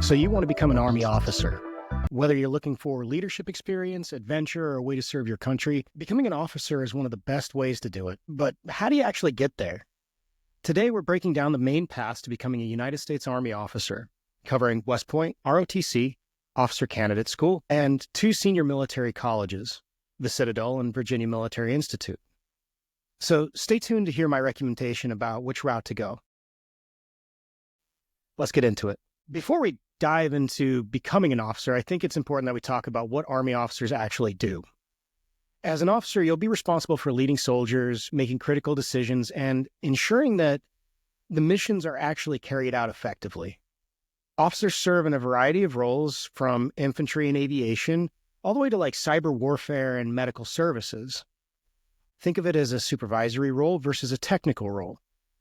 So you want to become an Army officer. Whether you're looking for leadership experience, adventure, or a way to serve your country, becoming an officer is one of the best ways to do it. But how do you actually get there? Today, we're breaking down the main paths to becoming a United States Army officer, covering West Point, ROTC, Officer Candidate School, and 2 senior military colleges, the Citadel and Virginia Military Institute. So stay tuned to hear my recommendation about which route to go. Let's get into it. Before we dive into becoming an officer, I think it's important that we talk about what Army officers actually do. As an officer, you'll be responsible for leading soldiers, making critical decisions, and ensuring that the missions are actually carried out effectively. Officers serve in a variety of roles, from infantry and aviation, all the way to cyber warfare and medical services. Think of it as a supervisory role versus a technical role.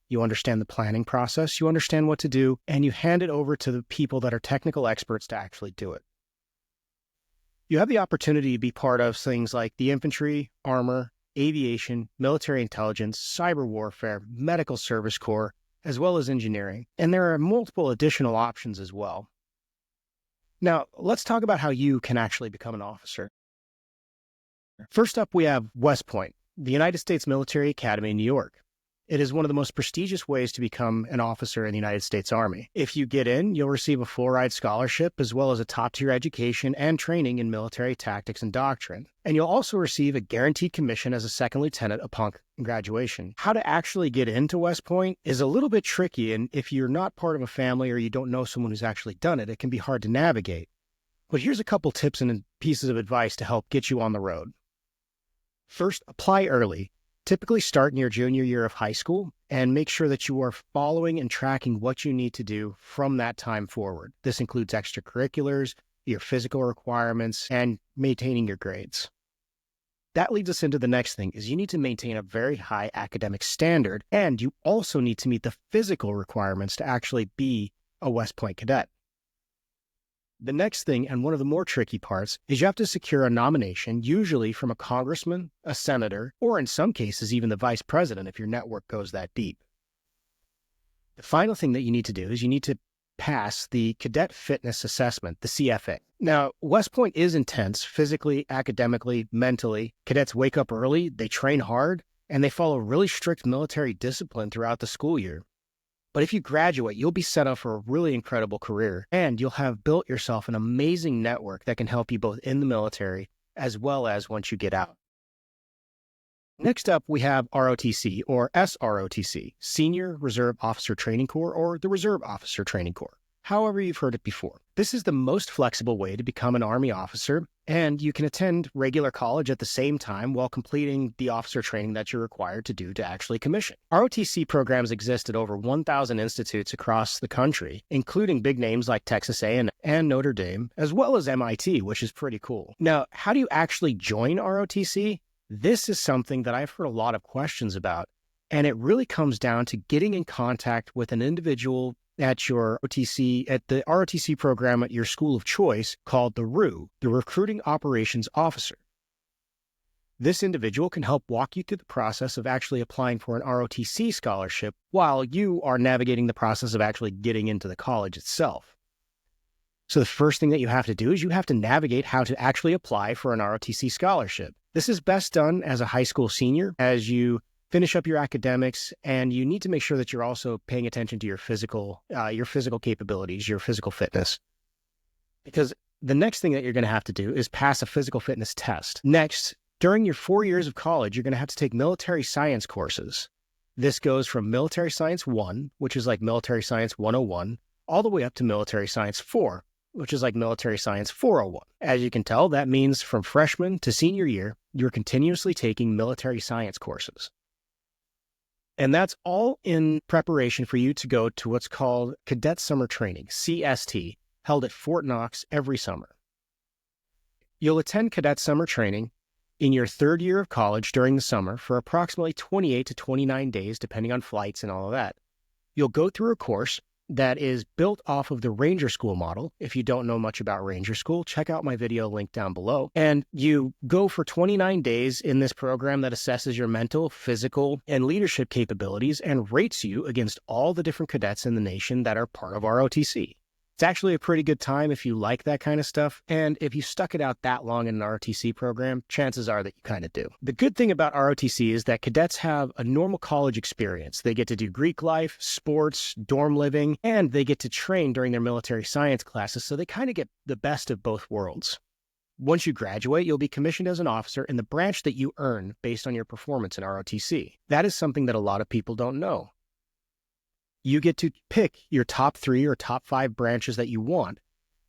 You understand the planning process, you understand what to do, and you hand it over to the people that are technical experts to actually do it. You have the opportunity to be part of things like the infantry, armor, aviation, military intelligence, cyber warfare, medical service corps, as well as engineering. And there are multiple additional options as well. Now, let's talk about how you can actually become an officer. First up, we have West Point, the United States Military Academy in New York. It is one of the most prestigious ways to become an officer in the United States Army. If you get in, you'll receive a full-ride scholarship as well as a top-tier education and training in military tactics and doctrine. And you'll also receive a guaranteed commission as a second lieutenant upon graduation. How to actually get into West Point is a little bit tricky, and if you're not part of a family or you don't know someone who's actually done it, it can be hard to navigate. But here's a couple tips and pieces of advice to help get you on the road. First, apply early. Typically start in your junior year of high school and make sure that you are following and tracking what you need to do from that time forward. This includes extracurriculars, your physical requirements, and maintaining your grades. That leads us into the next thing, is you need to maintain a very high academic standard, and you also need to meet the physical requirements to actually be a West Point cadet. The next thing, and one of the more tricky parts, is you have to secure a nomination, usually from a congressman, a senator, or in some cases, even the vice president if your network goes that deep. The final thing that you need to do is you need to pass the Cadet Fitness Assessment, the CFA. Now, West Point is intense, physically, academically, mentally. Cadets wake up early, they train hard, and they follow really strict military discipline throughout the school year. But if you graduate, you'll be set up for a really incredible career, and you'll have built yourself an amazing network that can help you both in the military as well as once you get out. Next up, we have ROTC, or SROTC, Senior Reserve Officer Training Corps, or the Reserve Officer Training Corps. However you've heard it before. This is the most flexible way to become an Army officer, and you can attend regular college at the same time while completing the officer training that you're required to do to actually commission. ROTC programs exist at over 1,000 institutes across the country, including big names like Texas A&M and Notre Dame, as well as MIT, which is pretty cool. Now, how do you actually join ROTC? This is something that I've heard a lot of questions about, and it really comes down to getting in contact with an individual at the ROTC program at your school of choice called the RU, the Recruiting Operations Officer. This individual can help walk you through the process of actually applying for an ROTC scholarship while you are navigating the process of actually getting into the college itself. So the first thing that you have to do is you have to navigate how to actually apply for an ROTC scholarship. This is best done as a high school senior as you finish up your academics, and you need to make sure that you're also paying attention to your physical capabilities, your physical fitness. Because the next thing that you're going to have to do is pass a physical fitness test. Next, during your 4 years of college, you're going to have to take military science courses. This goes from Military Science 1, which is like Military Science 101, all the way up to Military Science 4, which is like Military Science 401. As you can tell, that means from freshman to senior year, you're continuously taking military science courses. And that's all in preparation for you to go to what's called Cadet Summer Training, CST, held at Fort Knox every summer. You'll attend Cadet Summer Training in your 3rd year of college during the summer for approximately 28 to 29 days, depending on flights and all of that. You'll go through a course that is built off of the Ranger School model. If you don't know much about Ranger School, check out my video link down below. And you go for 29 days in this program that assesses your mental, physical, and leadership capabilities and rates you against all the different cadets in the nation that are part of ROTC. It's It's actually a pretty good time if you like that kind of stuff. And if you stuck it out that long in an ROTC program, chances are that you kind of do. The good thing about ROTC is that cadets have a normal college experience. They get to do Greek life, sports, dorm living, and they get to train during their military science classes. So they kind of get the best of both worlds. Once you graduate, you'll be commissioned as an officer in the branch that you earn based on your performance in ROTC. That is something that a lot of people don't know. You get to pick your top 3 or top 5 branches that you want.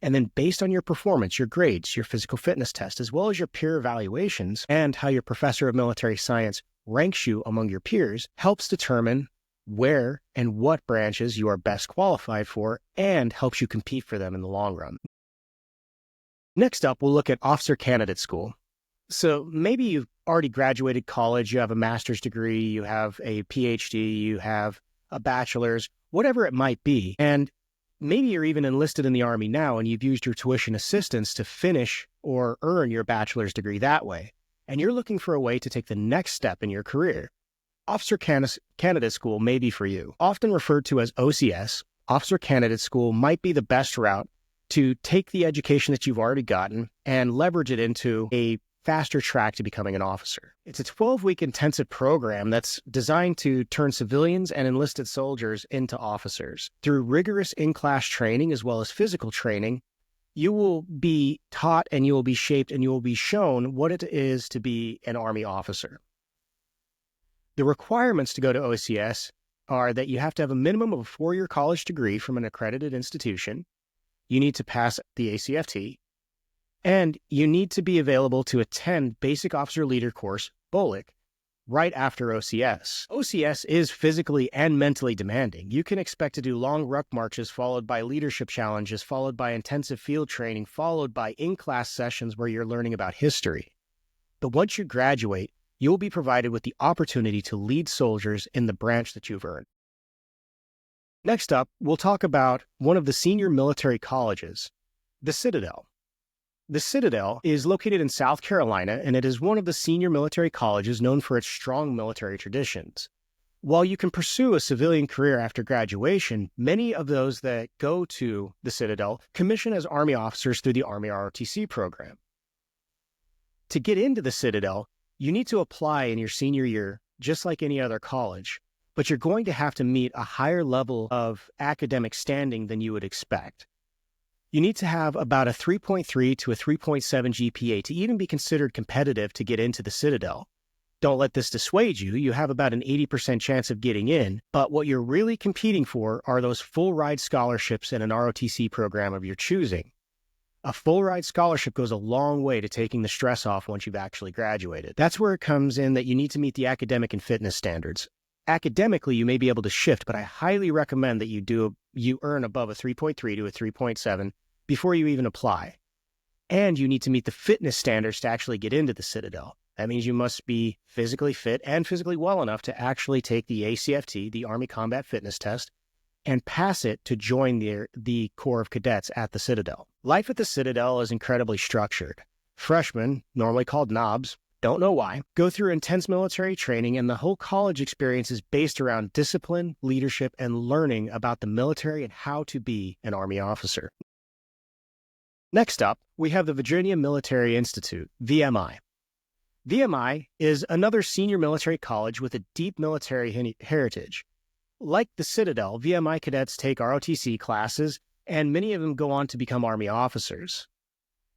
And then based on your performance, your grades, your physical fitness test, as well as your peer evaluations and how your professor of military science ranks you among your peers, helps determine where and what branches you are best qualified for and helps you compete for them in the long run. Next up, we'll look at Officer Candidate School. So maybe you've already graduated college, you have a master's degree, you have a PhD, you have a bachelor's, whatever it might be. And maybe you're even enlisted in the Army now and you've used your tuition assistance to finish or earn your bachelor's degree that way. And you're looking for a way to take the next step in your career. Officer Candidate School may be for you. Often referred to as OCS, Officer Candidate School might be the best route to take the education that you've already gotten and leverage it into a faster track to becoming an officer. It's a 12-week intensive program that's designed to turn civilians and enlisted soldiers into officers. Through rigorous in-class training as well as physical training, you will be taught and you will be shaped and you will be shown what it is to be an Army officer. The requirements to go to OCS are that you have to have a minimum of a 4-year college degree from an accredited institution. You need to pass the ACFT. And you need to be available to attend Basic Officer Leader course, BOLIC, right after OCS. OCS is physically and mentally demanding. You can expect to do long ruck marches followed by leadership challenges, followed by intensive field training, followed by in-class sessions where you're learning about history. But once you graduate, you'll be provided with the opportunity to lead soldiers in the branch that you've earned. Next up, we'll talk about one of the senior military colleges, the Citadel. The Citadel is located in South Carolina, and it is one of the senior military colleges known for its strong military traditions. While you can pursue a civilian career after graduation, many of those that go to the Citadel commission as Army officers through the Army ROTC program. To get into the Citadel, you need to apply in your senior year, just like any other college, but you're going to have to meet a higher level of academic standing than you would expect. You need to have about a 3.3 to a 3.7 GPA to even be considered competitive to get into the Citadel. Don't let this dissuade you. You have about an 80% chance of getting in, but what you're really competing for are those full-ride scholarships in an ROTC program of your choosing. A full-ride scholarship goes a long way to taking the stress off once you've actually graduated. That's where it comes in that you need to meet the academic and fitness standards. Academically, you may be able to shift, but I highly recommend that you earn above a 3.3 to a 3.7 before you even apply. And you need to meet the fitness standards to actually get into the Citadel. That means you must be physically fit and physically well enough to actually take the ACFT, the Army Combat Fitness Test, and pass it to join the Corps of Cadets at the Citadel. Life at the Citadel is incredibly structured. Freshmen, normally called knobs, don't know why, go through intense military training, and the whole college experience is based around discipline, leadership, and learning about the military and how to be an Army officer. Next up, we have the Virginia Military Institute, VMI. VMI is another senior military college with a deep military heritage. Like the Citadel, VMI cadets take ROTC classes, and many of them go on to become Army officers.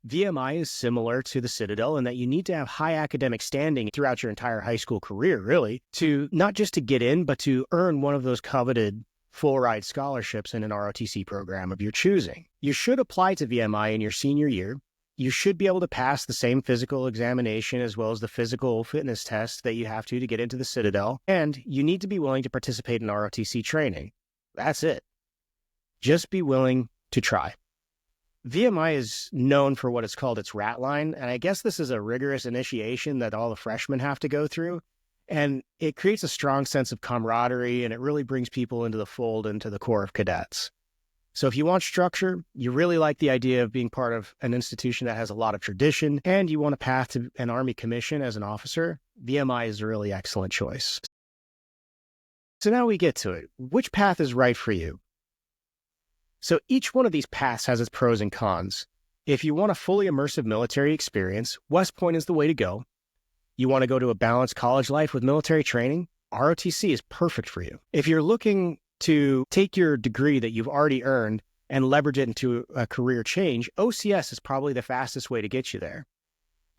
VMI is similar to the Citadel in that you need to have high academic standing throughout your entire high school career, really, to not just to get in, but to earn one of those coveted full-ride scholarships in an ROTC program of your choosing. You should apply to VMI in your senior year. You should be able to pass the same physical examination as well as the physical fitness test that you have to get into the Citadel, and you need to be willing to participate in ROTC training. That's it. Just be willing to try. VMI is known for what is called its rat line, and I guess this is a rigorous initiation that all the freshmen have to go through. And it creates a strong sense of camaraderie, and it really brings people into the fold, into the Corps of Cadets. So if you want structure, you really like the idea of being part of an institution that has a lot of tradition, and you want a path to an Army commission as an officer, VMI is a really excellent choice. So now we get to it. Which path is right for you? So each one of these paths has its pros and cons. If you want a fully immersive military experience, West Point is the way to go. You want to go to a balanced college life with military training, ROTC is perfect for you. If you're looking to take your degree that you've already earned and leverage it into a career change, OCS is probably the fastest way to get you there.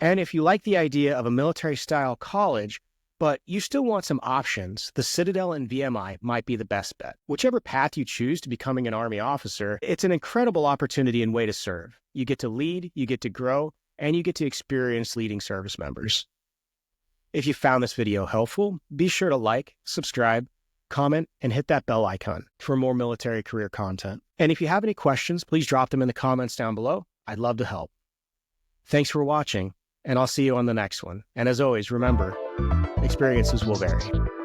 And if you like the idea of a military-style college, but you still want some options, the Citadel and VMI might be the best bet. Whichever path you choose to becoming an Army officer, it's an incredible opportunity and way to serve. You get to lead, you get to grow, and you get to experience leading service members. If you found this video helpful, be sure to like, subscribe, comment, and hit that bell icon for more military career content. And if you have any questions, please drop them in the comments down below. I'd love to help. Thanks for watching, and I'll see you on the next one. And as always, remember, experiences will vary.